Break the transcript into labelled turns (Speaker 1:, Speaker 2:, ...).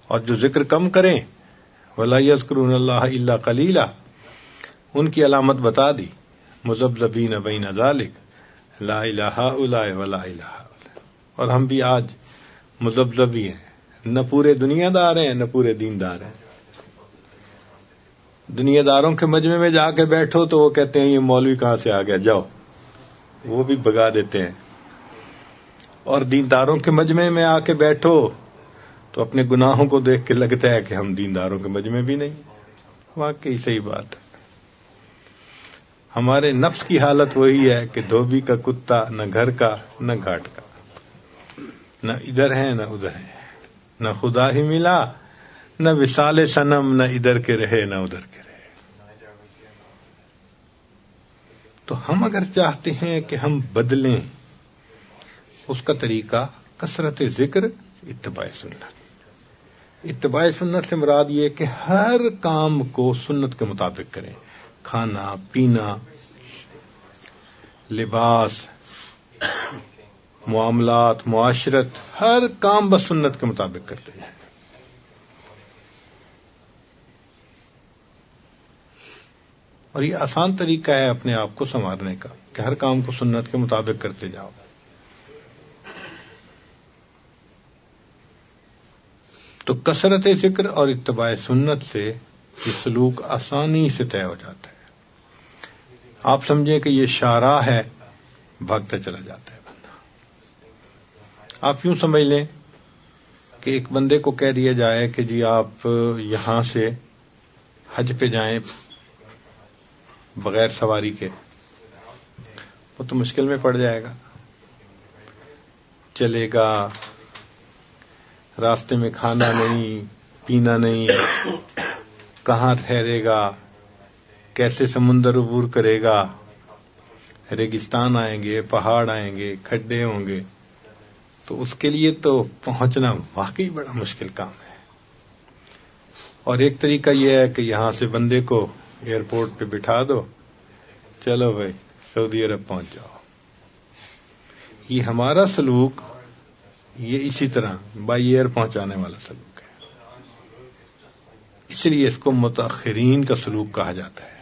Speaker 1: اور جو ذکر کم کریں وَلَا يَذْكُرُونَ اللَّهَ إِلَّا قَلِيلًا، ان کی علامت بتا دی، مذبذبین بین ذالک لا الہ اولئک ولا الہ اولئک۔ اور ہم بھی آج مذبذبی ہیں، نہ پورے دنیا دار ہیں نہ پورے دیندار ہیں۔ دنیا داروں کے مجمع میں جا کے بیٹھو تو وہ کہتے ہیں یہ مولوی کہاں سے آ گیا، جاؤ، وہ بھی بھگا دیتے ہیں۔ اور دینداروں کے مجمع میں آ کے بیٹھو تو اپنے گناہوں کو دیکھ کے لگتا ہے کہ ہم دینداروں کے مجمع بھی نہیں۔ واقعی صحیح بات ہے۔ ہمارے نفس کی حالت وہی ہے کہ دھوبی کا کتا، نہ گھر کا نہ گھاٹ کا، نہ ادھر ہے نہ ادھر ہے، نہ خدا ہی ملا نہ وصال صنم، نہ ادھر کے رہے نہ ادھر کے رہے۔ تو ہم اگر چاہتے ہیں کہ ہم بدلیں، اس کا طریقہ کثرت ذکر، اتباع سنت۔ اتباع سنت سے مراد یہ کہ ہر کام کو سنت کے مطابق کریں، کھانا پینا، لباس، معاملات، معاشرت، ہر کام بس سنت کے مطابق کرتے ہیں۔ اور یہ آسان طریقہ ہے اپنے آپ کو سنوارنے کا کہ ہر کام کو سنت کے مطابق کرتے جاؤ۔ تو کثرت ذکر اور اتباع سنت سے یہ سلوک آسانی سے طے ہو جاتا ہے۔ آپ سمجھیں کہ یہ شاہراہ ہے، بھاگتا چلا جاتا ہے بندہ۔ آپ یوں سمجھ لیں کہ ایک بندے کو کہہ دیا جائے کہ جی آپ یہاں سے حج پہ جائیں بغیر سواری کے، وہ تو مشکل میں پڑ جائے گا، چلے گا، راستے میں کھانا نہیں پینا نہیں، کہاں ٹھہرے گا، کیسے سمندر عبور کرے گا، ریگستان آئیں گے، پہاڑ آئیں گے، کھڈے ہوں گے، تو اس کے لیے تو پہنچنا واقعی بڑا مشکل کام ہے۔ اور ایک طریقہ یہ ہے کہ یہاں سے بندے کو ایئرپورٹ پہ بٹھا دو، چلو بھائی سعودی عرب پہنچ جاؤ۔ یہ ہمارا سلوک یہ اسی طرح بائی ایئر پہنچانے والا سلوک ہے، اس لیے اس کو متاخرین کا سلوک کہا جاتا ہے۔